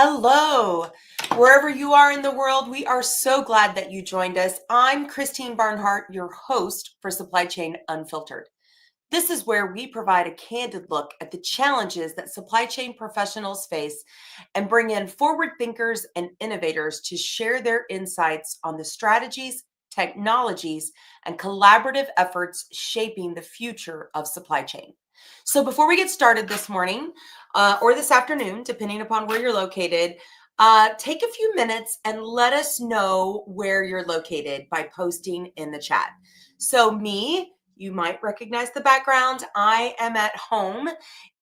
Hello, wherever you are in the world, we are so glad that you joined us. I'm Christine Barnhart, your host for Supply Chain Unfiltered. This is where we provide a candid look at the challenges that supply chain professionals face and bring in forward thinkers and innovators to share their insights on the strategies, technologies, and collaborative efforts shaping the future of supply chain. So before we get started this morning or this afternoon, depending upon where you're located, take a few minutes and let us know where you're located by posting in the chat. So you might recognize the background. I am at home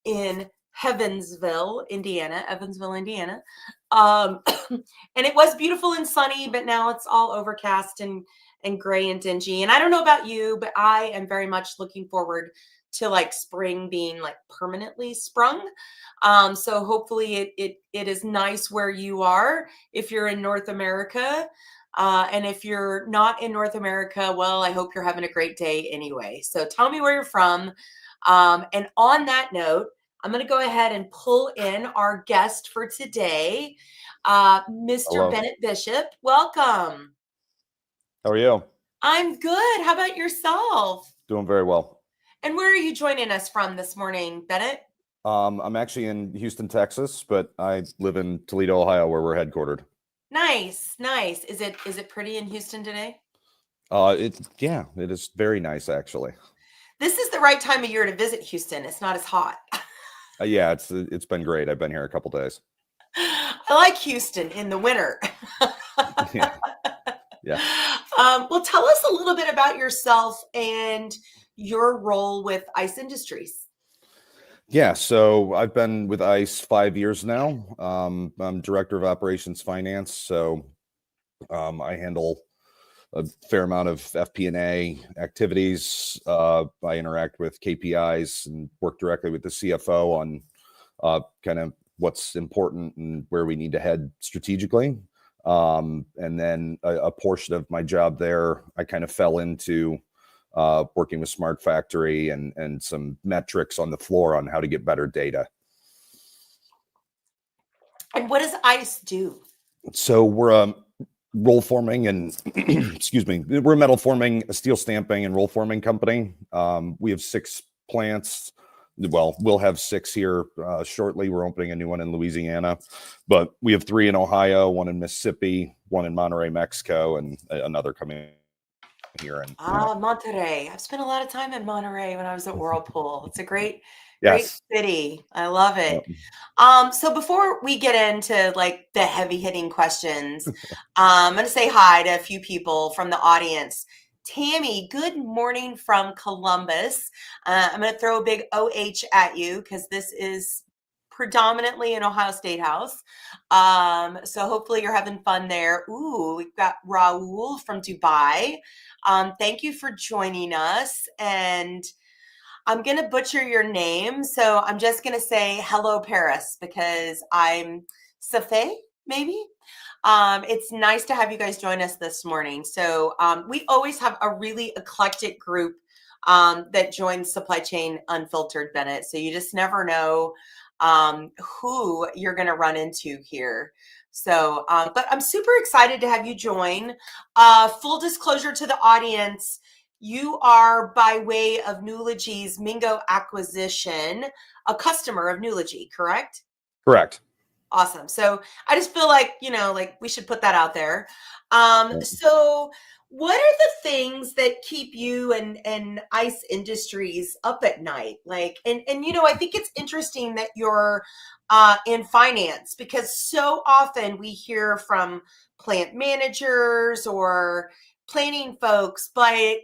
in Evansville, Indiana. And it was beautiful and sunny, but now it's all overcast and gray and dingy. And I don't know about you, but I am very much looking forward to like spring being like permanently sprung. So hopefully it is nice where you are if you're in North America. And if you're not in North America, well, I hope you're having a great day anyway. So tell me where you're from. And on that note, I'm going to go ahead and pull in our guest for today, Mr. Hello. Bennett Bishop. Welcome. How are you? I'm good. How about yourself? Doing very well. And where are you joining us from this morning, Bennett? I'm actually in Houston, Texas, but I live in Toledo, Ohio, where we're headquartered. Nice. Is it pretty in Houston today? It is very nice, actually. This is the right time of year to visit Houston. It's not as hot. Yeah, it's been great. I've been here a couple days. I like Houston in the winter. Yeah. Well, tell us a little bit about yourself and your role with ICE Industries. Yeah, so I've been with ICE 5 years now. I'm Director of Operations Finance, so I handle a fair amount of FP&A activities. I interact with KPIs and work directly with the CFO on kind of what's important and where we need to head strategically. And then a portion of my job there, I kind of fell into working with Smart Factory and some metrics on the floor on how to get better data. And what does ICE do? So we're roll forming and excuse me, we're a metal forming, a steel stamping and roll forming company. We have 6 plants. Well, we'll have 6 here shortly. We're opening a new one in Louisiana, but we have 3 in Ohio, 1 in Mississippi, 1 in Monterrey, Mexico, and another coming here. Monterrey. I've spent a lot of time in Monterrey when I was at Whirlpool. It's a great city. I love it. So before we get into like the heavy hitting questions, I'm going to say hi to a few people from the audience. Tammy, good morning from Columbus. I'm going to throw a big OH at you because this is predominantly an Ohio State house. So hopefully you're having fun there. Ooh, we've got Raul from Dubai. Thank you for joining us. And I'm going to butcher your name. So I'm just going to say hello, Paris, because I'm Safé, maybe. It's nice to have you guys join us this morning. So we always have a really eclectic group that joins Supply Chain Unfiltered, Bennett. So you just never know who you're going to run into here. So, but I'm super excited to have you join. Full disclosure to the audience, you are, by way of Nulogy's Mingo acquisition, a customer of Nulogy, correct? Correct. Awesome. So I just feel like, like we should put that out there. So what are the things that keep you and ICE Industries up at night? Like, and I think it's interesting that you're in finance, because so often we hear from plant managers or planning folks, but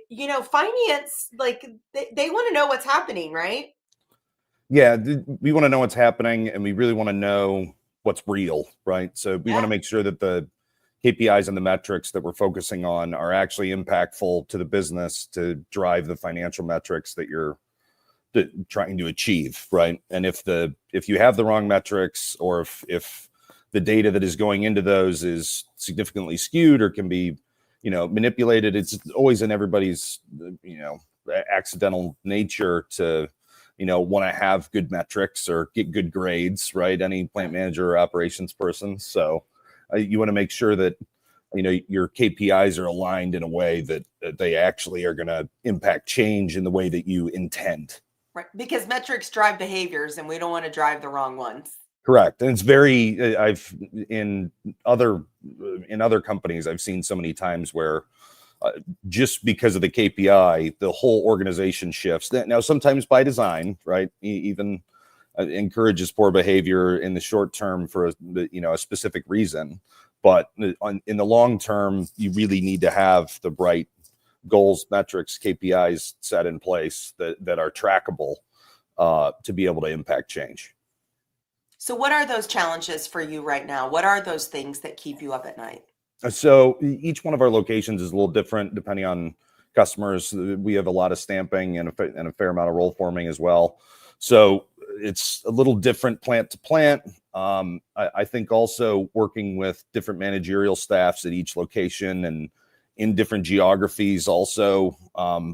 finance, like they want to know what's happening, right? Yeah, we want to know what's happening, and we really want to know what's real, right? So we want to make sure that the KPIs and the metrics that we're focusing on are actually impactful to the business to drive the financial metrics that you're trying to achieve, right? And if you have the wrong metrics, or if the data that is going into those is significantly skewed or can be manipulated, it's always in everybody's accidental nature to want to have good metrics or get good grades, right? Any plant manager or operations person. So you want to make sure that, your KPIs are aligned in a way that they actually are going to impact change in the way that you intend. Right. Because metrics drive behaviors and we don't want to drive the wrong ones. Correct. And it's very, in other companies, I've seen so many times where just because of the KPI, the whole organization shifts. Now, sometimes by design, right? Even encourages poor behavior in the short term for a specific reason. But in the long term, you really need to have the right goals, metrics, KPIs set in place that are trackable to be able to impact change. So what are those challenges for you right now? What are those things that keep you up at night? So each one of our locations is a little different depending on customers. We have a lot of stamping and a fair amount of roll forming as well. So it's a little different plant to plant. I think also working with different managerial staffs at each location and in different geographies also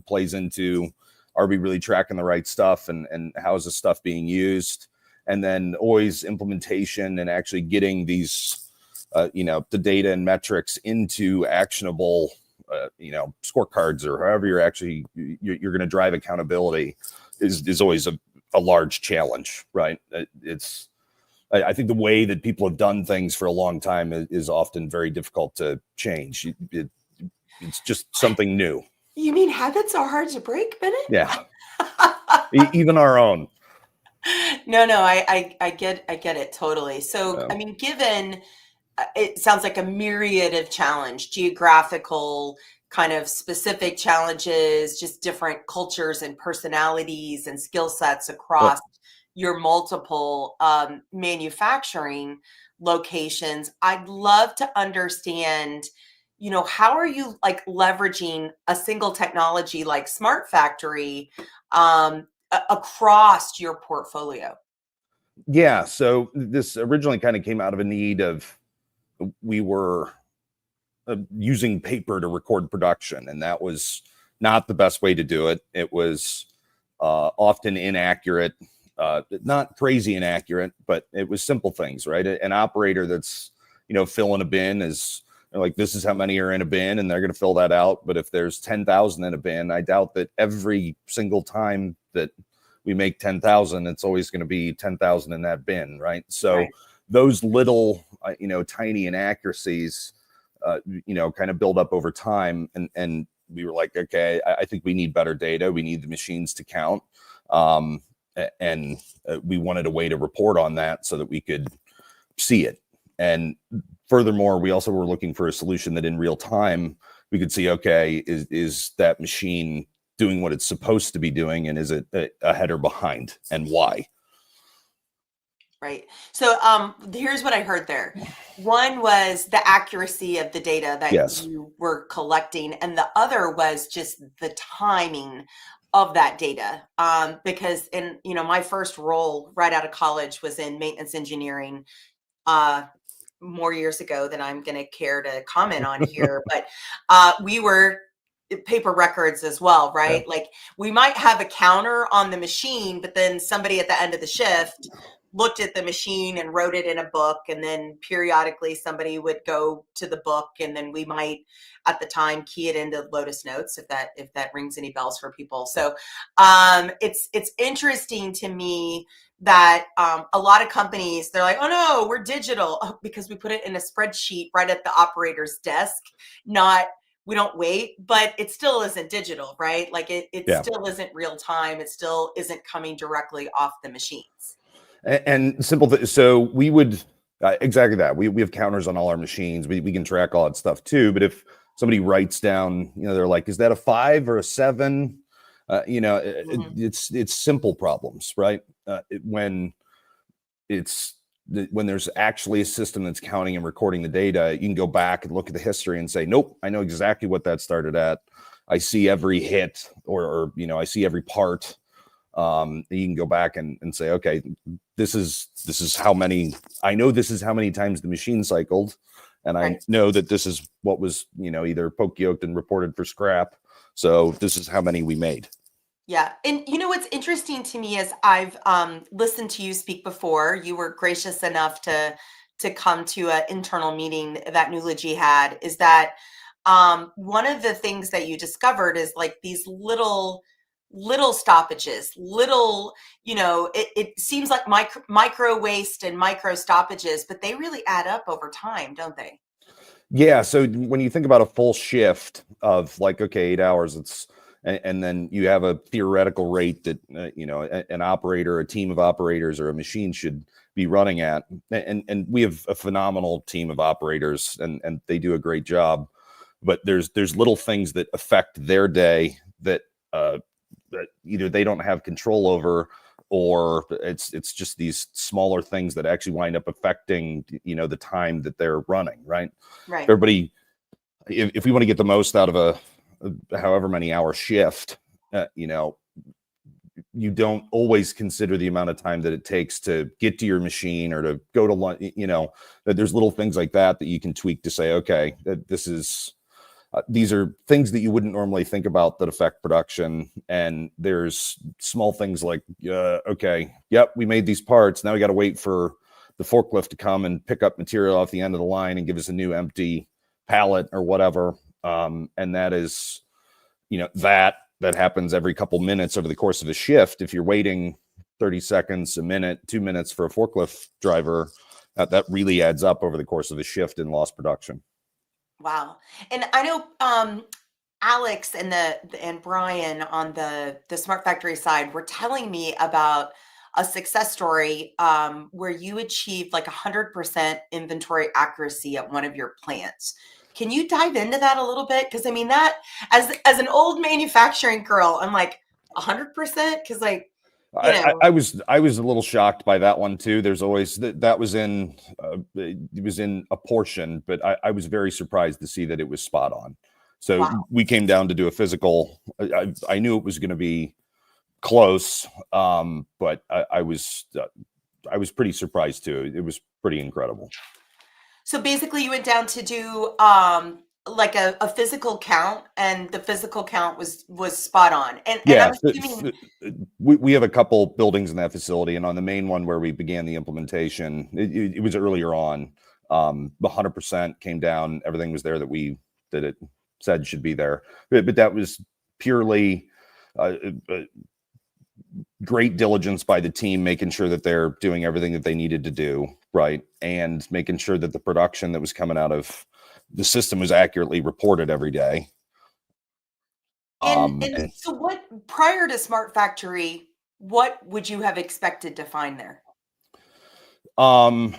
plays into, are we really tracking the right stuff and how is the stuff being used? And then always implementation and actually getting these, the data and metrics into actionable, scorecards or however you're going to drive accountability is always a large challenge, right? I think the way that people have done things for a long time is often very difficult to change. It's just something new. You mean habits are hard to break, Bennett? Yeah. Even our own. No, I get it totally. So, Yeah. I mean, given it sounds like a myriad of geographical kind of specific challenges, just different cultures and personalities and skill sets across your multiple manufacturing locations. I'd love to understand, how are you like leveraging a single technology like Smart Factory across your portfolio? Yeah. So this originally kind of came out of a need of, we were using paper to record production, and that was not the best way to do it. It was often inaccurate, not crazy inaccurate, but it was simple things, right? An operator that's, filling a bin is like, this is how many are in a bin, and they're going to fill that out. But if there's 10,000 in a bin, I doubt that every single time that we make 10,000, it's always going to be 10,000 in that bin, right? So Right. those little, tiny inaccuracies, kind of build up over time. And we were like, okay, I think we need better data. We need the machines to count. And we wanted a way to report on that so that we could see it. And furthermore, we also were looking for a solution that in real time, we could see, okay, is that machine doing what it's supposed to be doing? And is it ahead or behind, and why? Right. So here's what I heard there. One was the accuracy of the data that Yes. you were collecting, and the other was just the timing of that data. Because in my first role right out of college was in maintenance engineering more years ago than I'm going to care to comment on here. But we were paper records as well, right? Yeah. Like we might have a counter on the machine, but then somebody at the end of the shift looked at the machine and wrote it in a book, and then periodically somebody would go to the book, and then we might at the time key it into Lotus Notes, if that rings any bells for people. So it's interesting to me that a lot of companies, they're like, oh no, we're digital, because we put it in a spreadsheet right at the operator's desk. We don't wait, but it still isn't digital, right? Like it Yeah. still isn't real time. It still isn't coming directly off the machines. And simple. So we would exactly that. We have counters on all our machines. We can track all that stuff too. But if somebody writes down, they're like, is that a 5 or a 7? It's simple problems, right? When there's actually a system that's counting and recording the data, you can go back and look at the history and say, nope, I know exactly what that started at. I see every hit, or I see every part. You can go back and say, okay, this is how many, I know this is how many times the machine cycled. And I know that this is what was, either poke yoked and reported for scrap. So this is how many we made. Yeah. And you know what's interesting to me is I've listened to you speak before. You were gracious enough to come to an internal meeting that Nulogy had, is that one of the things that you discovered is like these little stoppages, little, it seems like micro waste and micro stoppages, but they really add up over time, don't they? Yeah. So when you think about a full shift of like, okay, 8 hours, and then you have a theoretical rate that, an operator, a team of operators, or a machine should be running at. And we have a phenomenal team of operators, and they do a great job. But there's little things that affect their day that, that either they don't have control over, or it's just these smaller things that actually wind up affecting, the time that they're running, right? Right. Everybody, if we want to get the most out of a however many hour shift, you don't always consider the amount of time that it takes to get to your machine or to go to lunch. That there's little things like that that you can tweak to say, okay, that this is these are things that you wouldn't normally think about that affect production. And there's small things like, okay, yep, we made these parts. Now we got to wait for the forklift to come and pick up material off the end of the line and give us a new empty pallet or whatever. And that is, that happens every couple minutes over the course of a shift. If you're waiting 30 seconds, a minute, 2 minutes for a forklift driver, that really adds up over the course of a shift in lost production. Wow. And I know Alex and Brian on the Smart Factory side were telling me about a success story where you achieved like 100% inventory accuracy at one of your plants. Can you dive into that a little bit? Because I mean, that as an old manufacturing girl, I'm like 100%, because like, I was a little shocked by that one too. There's always that was in it was in a portion, but I was very surprised to see that it was spot on. So wow. we came down to do a physical. I knew it was going to be close, but I was pretty surprised too. It was pretty incredible. So basically, you went down to do like a physical count, and the physical count was spot on. And Yeah, I'm assuming, we have a couple buildings in that facility, and on the main one where we began the implementation, it was earlier on. 100% came down. Everything was there that it said should be there, but that was purely great diligence by the team, making sure that they're doing everything that they needed to do, right, and making sure that the production that was coming out of the system was accurately reported every day. and so what, prior to Smart Factory, what would you have expected to find there? Um,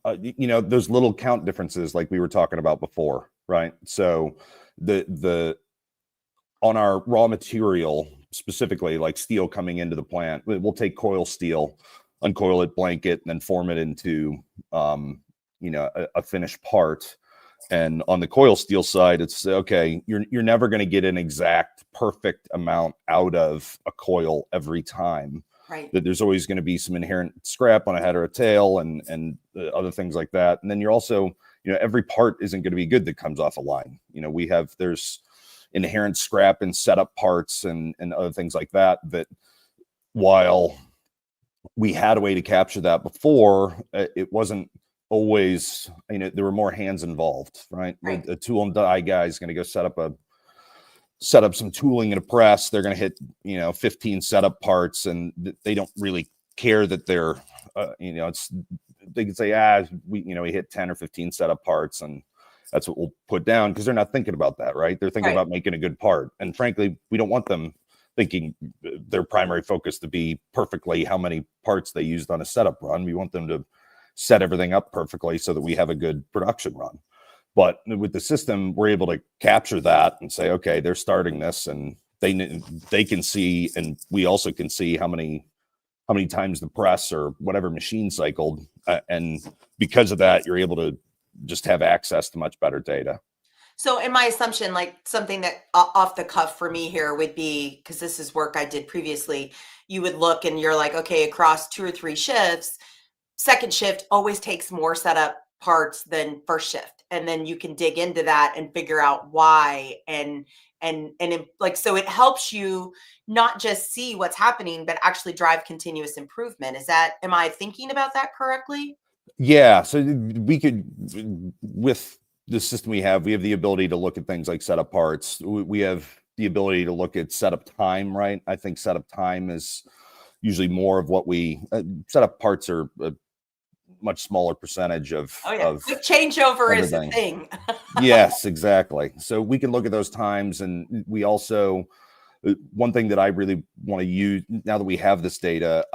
those little count differences like we were talking about before, right? So the on our raw material, specifically like steel coming into the plant, we'll take steel, uncoil it, blanket, and then form it into a finished part. And on the coil steel side, it's okay, you're never going to get an exact perfect amount out of a coil every time. Right. That there's always going to be some inherent scrap on a head or a tail, and other things like that. And then you're also, every part isn't going to be good that comes off a line. There's inherent scrap in setup parts and other things like that, that while we had a way to capture that before, it wasn't always, there were more hands involved, right? Right. A tool and die guy is going to go set up some tooling in a press. They're going to hit 15 setup parts, and they don't really care that they're they can say, we hit 10 or 15 setup parts, and that's what we'll put down, because they're not thinking about that, right? They're thinking about making a good part. And frankly, we don't want them thinking their primary focus to be perfectly how many parts they used on a setup run. We want them to set everything up perfectly so that we have a good production run. But with the system, we're able to capture that and say, okay, they're starting this, and they can see, and we also can see how many times the press or whatever machine cycled, and because of that, you're able to just have access to much better data. So in my assumption, like something that off the cuff for me here would be, because this is work I did previously, you would look and you're like, okay, across 2 or 3 shifts, second shift always takes more setup parts than first shift. and then you can dig into that and figure out why. So it helps you not just see what's happening, but actually drive continuous improvement. Am I thinking about that correctly? Yeah. So we could, with the system we have the ability to look at things like setup parts. We have the ability to look at setup time, right? I think setup time is usually more of what setup parts are a much smaller percentage of Quick changeover everything. is a thing. Yes, exactly. So we can look at those times, and we also, one thing that I really want to use now that we have this data,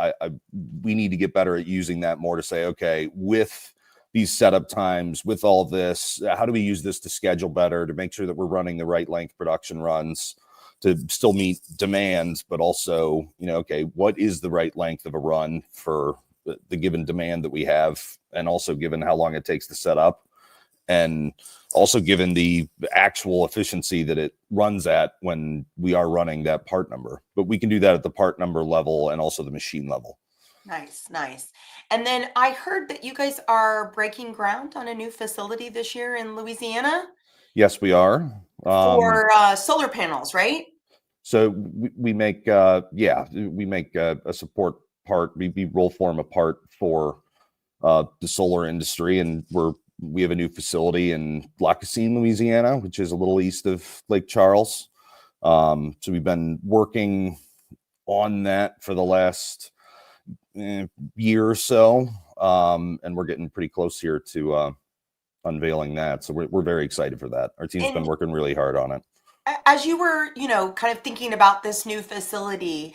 we need to get better at using that more to say, okay, with these setup times, with all of this, how do we use this to schedule better, to make sure that we're running the right length production runs to still meet demands, but also, okay, what is the right length of a run for the given demand that we have, and also given how long it takes to set up, and also given the actual efficiency that it runs at when we are running that part number. But we can do that at the part number level and also the machine level. Nice. And then I heard that you guys are breaking ground on a new facility this year in Louisiana. Yes, we are. For solar panels, right? So we make we make a support part. We roll form a part for the solar industry, and we have a new facility in Lacassine, Louisiana, which is a little east of Lake Charles. So we've been working on that for the last year or so, and we're getting pretty close here to unveiling that. So we're very excited for that. Our team's been working really hard on it. As you were, kind of thinking about this new facility,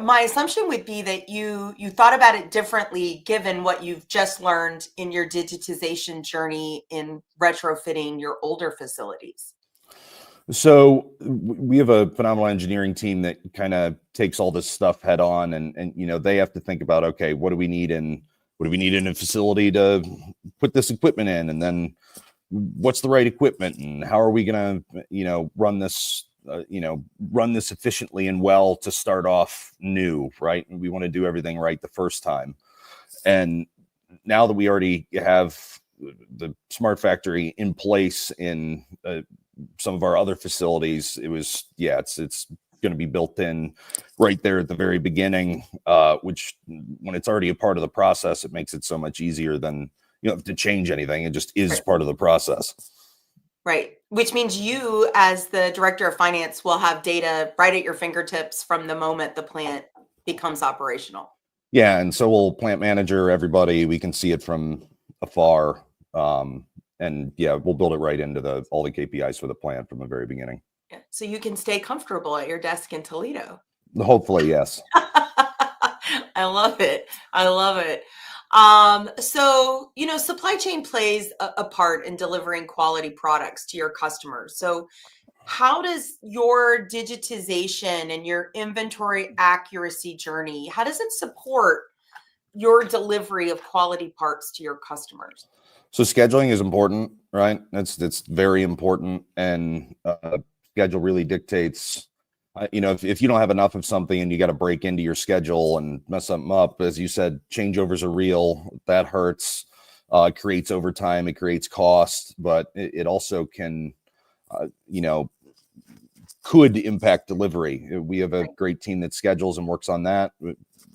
my assumption would be that you thought about it differently given what you've just learned in your digitization journey in retrofitting your older facilities. So we have a phenomenal engineering team that kind of takes all this stuff head on, and they have to think about, okay, what do we need in a facility to put this equipment in, and then what's the right equipment, and how are we going to run this efficiently and well to start off new, right? We want to do everything right the first time. And now that we already have the smart factory in place in some of our other facilities, it's going to be built in right there at the very beginning, which when it's already a part of the process, it makes it so much easier than you don't have to change anything. It just is part of the process. Right. Which means you, as the director of finance, will have data right at your fingertips from the moment the plant becomes operational. Yeah. And so will plant manager, everybody, we can see it from afar. And we'll build it right into all the KPIs for the plant from the very beginning. Yeah. So you can stay comfortable at your desk in Toledo. Hopefully, yes. I love it. So, supply chain plays a part in delivering quality products to your customers. So how does your digitization and your inventory accuracy journey, how does it support your delivery of quality parts to your customers? So scheduling is important, right? That's very important. And schedule really dictates, if you don't have enough of something and you got to break into your schedule and mess something up, as you said, changeovers are real. That hurts. It creates overtime. It creates cost, but it also can, could impact delivery. We have a great team that schedules and works on that.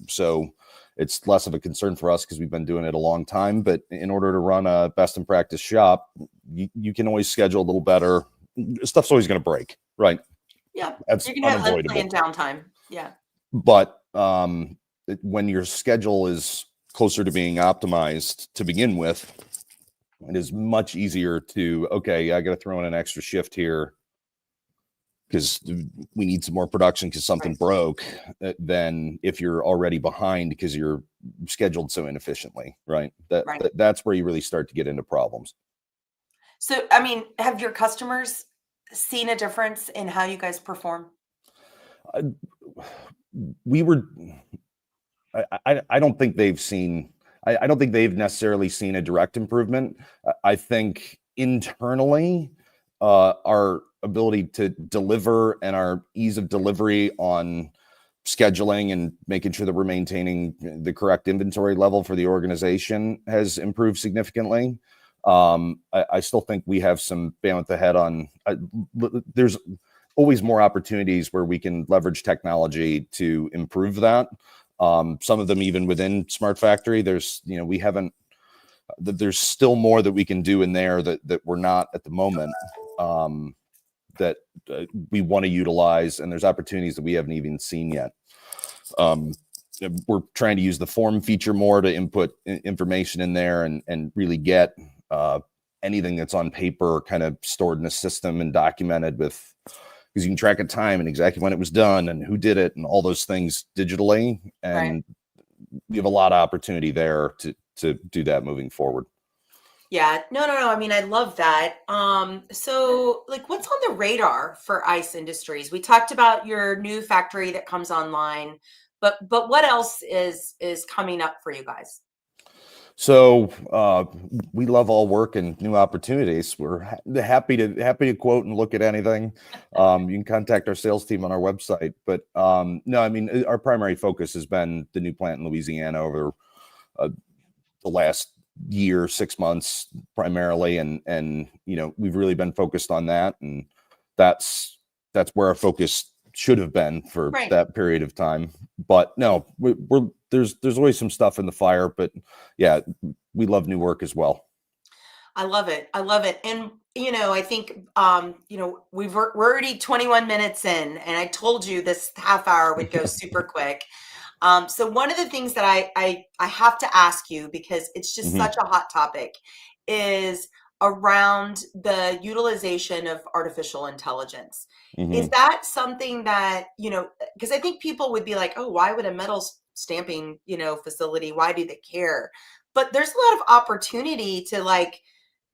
So it's less of a concern for us because we've been doing it a long time. But in order to run a best in practice shop, you can always schedule a little better. Stuff's always going to break, right? Yeah, that's you're gonna have unplanned downtime. Yeah, but when your schedule is closer to being optimized to begin with, it is much easier to I got to throw in an extra shift here because we need some more production because something broke, than if you're already behind because you're scheduled so inefficiently, right? That's where you really start to get into problems. So, have your customers seen a difference in how you guys perform? I don't think they've seen, I don't think they've necessarily seen a direct improvement. I think internally, our ability to deliver and our ease of delivery on scheduling and making sure that we're maintaining the correct inventory level for the organization has improved significantly. I still think we have some bandwidth ahead on, there's always more opportunities where we can leverage technology to improve that. Some of them even within Smart Factory, there's still more that we can do in there that we're not at the moment, that we want to utilize, and there's opportunities that we haven't even seen yet. We're trying to use the form feature more to input information in there and really get anything that's on paper kind of stored in a system and documented with, because you can track a time and exactly when it was done and who did it and all those things digitally. And we have a lot of opportunity there to do that moving forward. Yeah, no. I mean, I love that. So like what's on the radar for ICE Industries? We talked about your new factory that comes online, but what else is coming up for you guys? So we love all work and new opportunities. We're happy to quote and look at anything. You can contact our sales team on our website. But no, I mean, our primary focus has been the new plant in Louisiana over the last year, 6 months primarily, and we've really been focused on that, and that's where our focus should have been for that period of time. But no, there's always some stuff in the fire, but yeah, we love new work as well. I love it. And I think we're already 21 minutes in, and I told you this half hour would go super quick. So one of the things that I have to ask you, because it's just such a hot topic, is around the utilization of artificial intelligence. Is that something that, because I think people would be like, oh, why would a metal stamping, facility, why do they care? But there's a lot of opportunity to like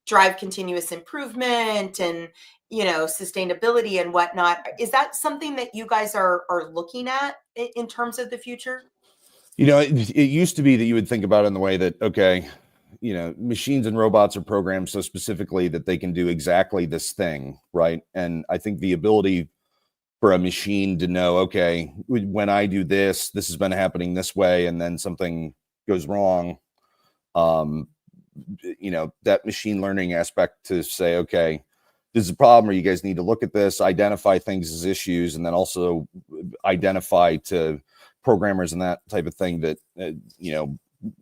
drive continuous improvement and, sustainability and whatnot. Is that something that you guys are looking at in terms of the future? It used to be that you would think about it in the way that, okay, machines and robots are programmed so specifically that they can do exactly this thing, right? And I think the ability for a machine to know, okay, when I do this, this has been happening this way, and then something goes wrong, that machine learning aspect to say, okay, this is a problem, or you guys need to look at this, identify things as issues, and then also identify to programmers and that type of thing that,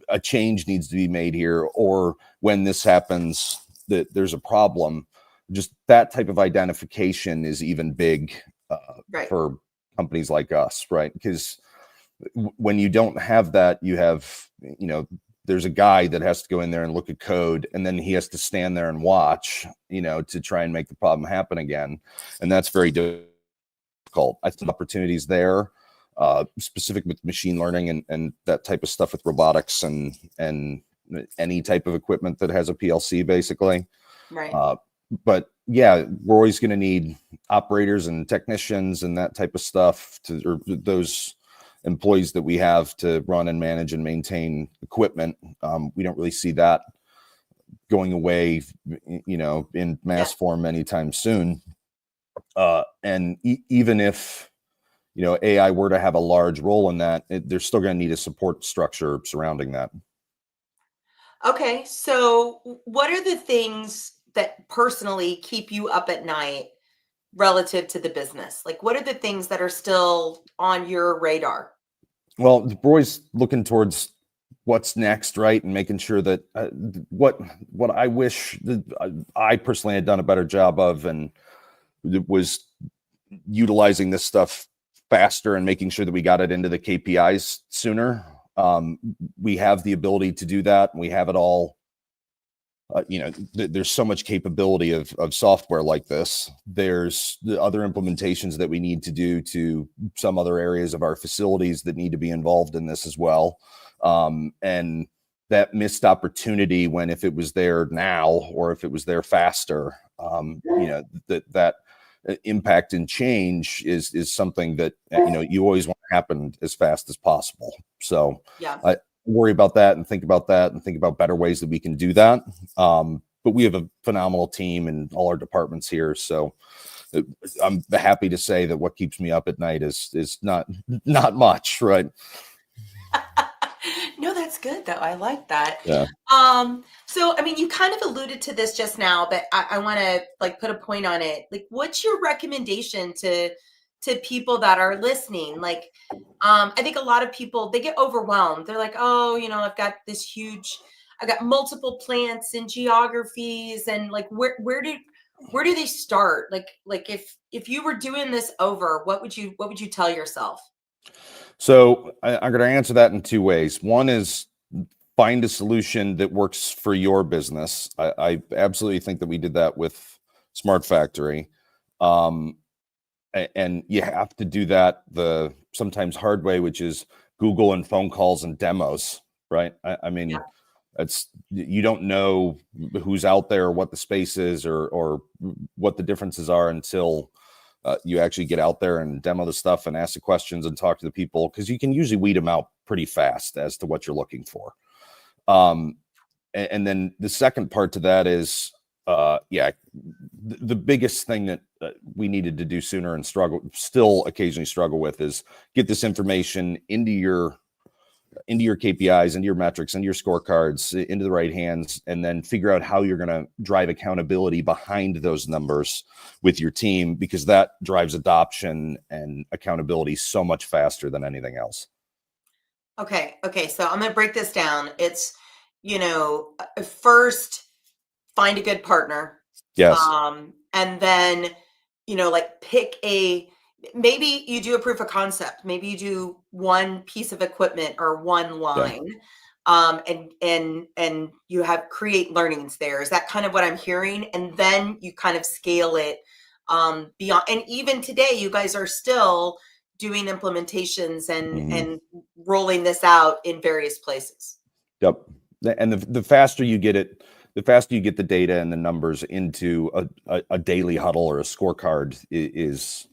a change needs to be made here, or when this happens, that there's a problem. Just that type of identification is even big for companies like us, right? Because when you don't have that, you have, there's a guy that has to go in there and look at code, and then he has to stand there and watch, to try and make the problem happen again. And that's very difficult. I think opportunities there, specific with machine learning and that type of stuff with robotics and any type of equipment that has a PLC, basically. But yeah, we're always going to need operators and technicians and that type of stuff or those employees that we have to run and manage and maintain equipment. We don't really see that going away, in mass form anytime soon. And even if, AI were to have a large role in that, they're still going to need a support structure surrounding that. Okay. So what are the things that personally keep you up at night relative to the business? Like, what are the things that are still on your radar? Well, we're always looking towards what's next, right? And making sure that what I wish that I personally had done a better job of, and it was utilizing this stuff faster and making sure that we got it into the KPIs sooner. We have the ability to do that, and we have it all. There's so much capability of software like this. There's the other implementations that we need to do to some other areas of our facilities that need to be involved in this as well. And that missed opportunity, when if it was there now or if it was there faster, that impact and change is something that, you always want to happen as fast as possible. So I worry about that and think about better ways that we can do that. But we have a phenomenal team in all our departments here. So I'm happy to say that what keeps me up at night is not much, right? No, that's good though. I like that. Yeah. So I mean, you kind of alluded to this just now, but I want to like put a point on it. Like, what's your recommendation to people that are listening? Like, I think a lot of people they get overwhelmed. They're like, oh, I've got this huge, I've got multiple plants and geographies, and like, where do they start? Like if you were doing this over, what would you tell yourself? So I'm going to answer that in two ways. One is find a solution that works for your business. I absolutely think that we did that with Smart Factory. And you have to do that the sometimes hard way, which is Google and phone calls and demos, right? I Yeah. mean, you don't know who's out there or what the space is or what the differences are until you actually get out there and demo the stuff and ask the questions and talk to the people, because you can usually weed them out pretty fast as to what you're looking for. And then the second part to that is, the biggest thing that we needed to do sooner and still occasionally struggle with is get this information into your KPIs, into your metrics, into your scorecards, into the right hands, and then figure out how you're going to drive accountability behind those numbers with your team, because that drives adoption and accountability so much faster than anything else. Okay. So I'm going to break this down. It's, first find a good partner. Yes. And then, like maybe you do a proof of concept. Maybe you do one piece of equipment or one Yeah. line. And you have create learnings there. Is that kind of what I'm hearing? And then you kind of scale it beyond. And even today, you guys are still doing implementations and rolling this out in various places. Yep. And the faster you get it, the faster you get the data and the numbers into a daily huddle or a scorecard is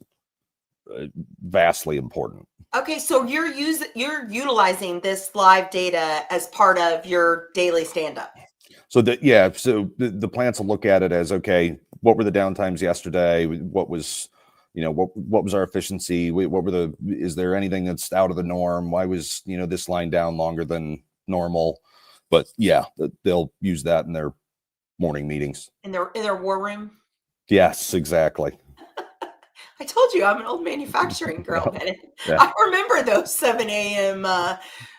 vastly important. Okay, so you're utilizing this live data as part of your daily stand-up. So the plants will look at it as, okay, what were the downtimes yesterday? What was, what was our efficiency? Is there anything that's out of the norm? Why was, this line down longer than normal? But yeah, they'll use that in their morning meetings. In their war room? Yes, exactly. I told you I'm an old manufacturing girl, Bennett. Yeah. I remember those 7 a.m.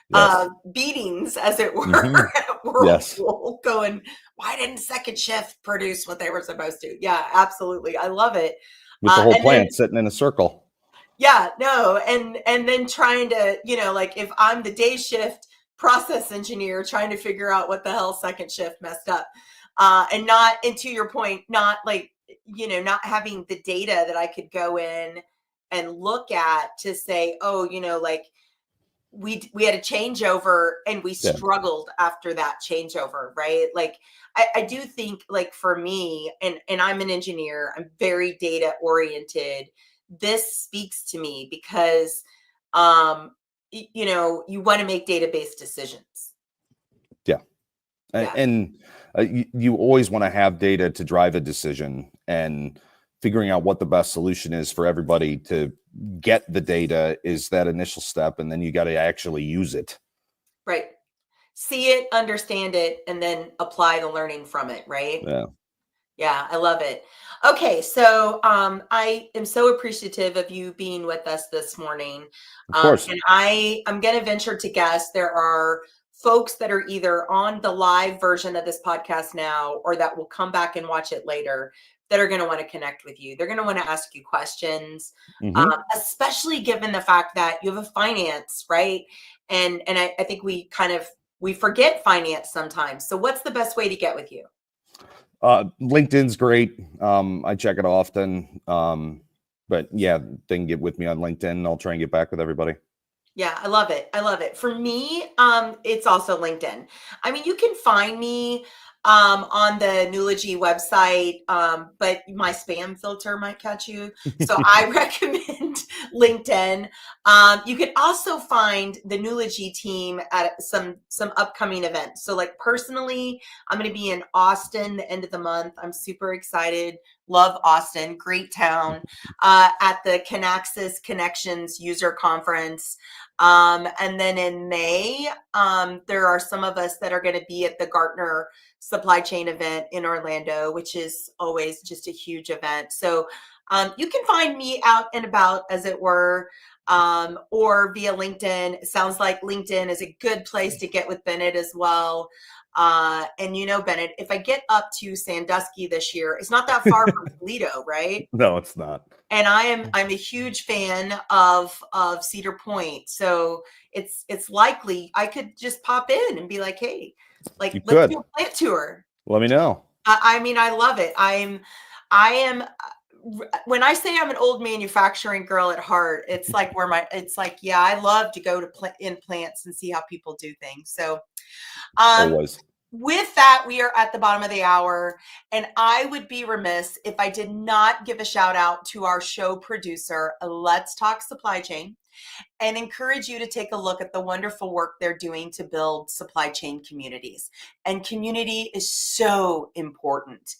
Yes. Beatings, as it were, Mhm. at Yes. Whirlpool, going, why didn't second shift produce what they were supposed to? Yeah, absolutely. I love it. With the whole And then, plant sitting in a circle. yeah, no, and then trying to, like if I'm the day shift process engineer trying to figure out what the hell second shift messed up. And to your point, not like, not having the data that I could go in and look at to say, oh, like we had a changeover and we Yeah. struggled after that changeover, right? Like I do think, like for me, and I'm an engineer, I'm very data oriented. This speaks to me because you want to make database decisions. Yeah. Yeah. And you always want to have data to drive a decision, and figuring out what the best solution is for everybody to get the data is that initial step. And then you got to actually use it. Right. See it, understand it, and then apply the learning from it, right? Yeah. Yeah, I love it. Okay, so I am so appreciative of you being with us this morning. Of course. And I'm going to venture to guess there are folks that are either on the live version of this podcast now or that will come back and watch it later that are going to want to connect with you. They're going to want to ask you questions, especially given the fact that you have a finance, right? And I think we forget finance sometimes. So what's the best way to get with you? LinkedIn's great. I check it often. But yeah, they can get with me on LinkedIn. I'll try and get back with everybody. Yeah, I love it. I love it. For me, it's also LinkedIn. I mean, you can find me on the Nulogy website, but my spam filter might catch you. So I recommend LinkedIn. You can also find the Nulogy team at some upcoming events. So like personally, I'm going to be in Austin the end of the month. I'm super excited. Love Austin, great town. At the Canaxis Connections User Conference. And then in May, there are some of us that are going to be at the Gartner Supply Chain event in Orlando, which is always just a huge event. So you can find me out and about, as it were, or via LinkedIn. It sounds like LinkedIn is a good place to get with Bennett as well. And Bennett, if I get up to Sandusky this year, it's not that far from Toledo, right? No, it's not. And I'm a huge fan of Cedar Point, so it's likely I could just pop in and be like, hey, like, You let's could. do a plant tour. Let me know. I mean, I love it. I am. When I say I'm an old manufacturing girl at heart, it's like yeah, I love to go to in plants and see how people do things. So, Always. with that, we are at the bottom of the hour, and I would be remiss if I did not give a shout out to our show producer, Let's Talk Supply Chain, and encourage you to take a look at the wonderful work they're doing to build supply chain communities. And community is so important.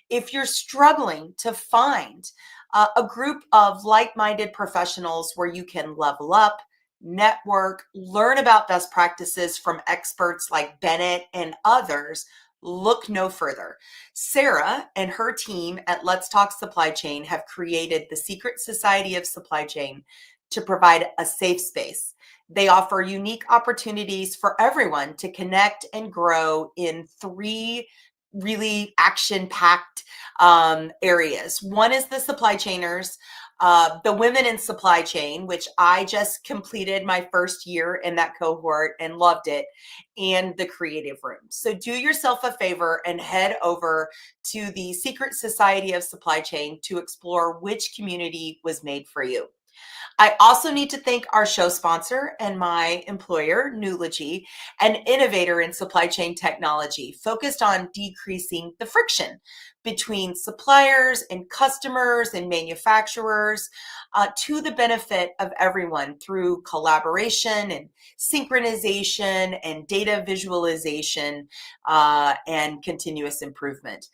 If you're struggling to find a group of like-minded professionals where you can level up, network, learn about best practices from experts like Bennett and others, look no further. Sarah and her team at Let's Talk Supply Chain have created the Secret Society of Supply Chain to provide a safe space. They offer unique opportunities for everyone to connect and grow in 3 really action-packed areas. One is the supply chainers, the women in supply chain, which I just completed my first year in that cohort and loved it, and the creative room. So do yourself a favor and head over to the Secret Society of Supply Chain to explore which community was made for you. I also need to thank our show sponsor and my employer, Nulogy, an innovator in supply chain technology focused on decreasing the friction between suppliers and customers and manufacturers to the benefit of everyone through collaboration and synchronization and data visualization and continuous improvement.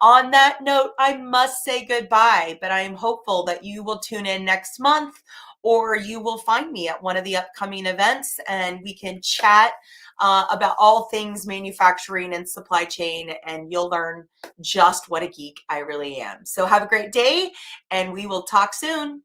On that note, I must say goodbye, but I am hopeful that you will tune in next month, or you will find me at one of the upcoming events and we can chat about all things manufacturing and supply chain, and you'll learn just what a geek I really am. So have a great day, and we will talk soon.